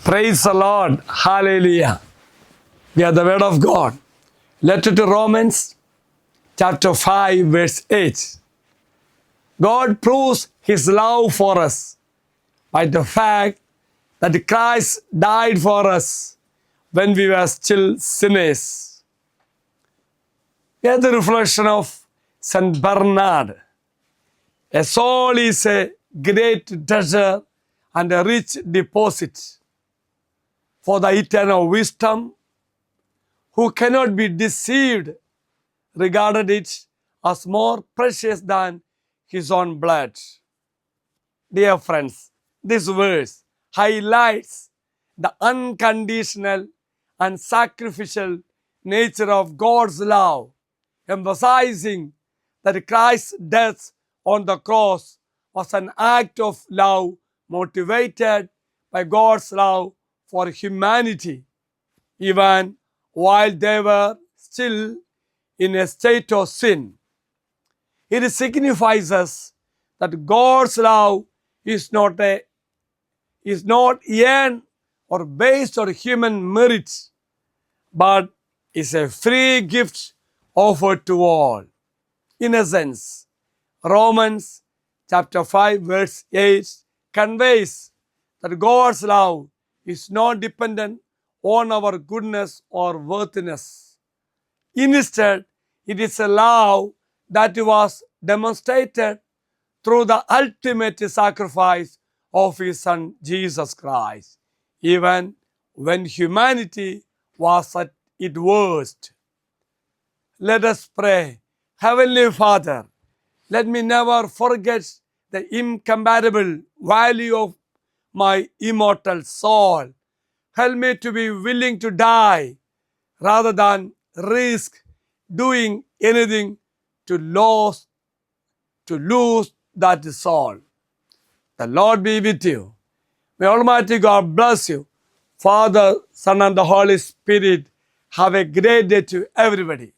Praise the Lord. Hallelujah. We are the Word of God. Letter to Romans, chapter 5, verse 8. God proves His love for us by the fact that Christ died for us when we were still sinners. Here's the reflection of St. Bernard. A soul is a great treasure and a rich deposit for the eternal wisdom. Who cannot be deceived regarded it as more precious than his own blood. Dear friends, this verse highlights the unconditional and sacrificial nature of God's love, emphasizing that Christ's death on the cross was an act of love motivated by God's love for humanity, even while they were still in a state of sin. It signifies us that God's love is not earned or based on human merit, but is a free gift offered to all. In essence, Romans chapter 5 verse 8 conveys that God's love is not dependent on our goodness or worthiness. Instead, it is a love that was demonstrated through the ultimate sacrifice of His Son Jesus Christ, even when humanity was at its worst. Let us pray. Heavenly Father, let me never forget the incomparable value of my immortal soul. Help me to be willing to die rather than risk doing anything to lose that soul. The Lord be with you. May Almighty God bless you. Father, Son, and the Holy Spirit, have a great day to everybody.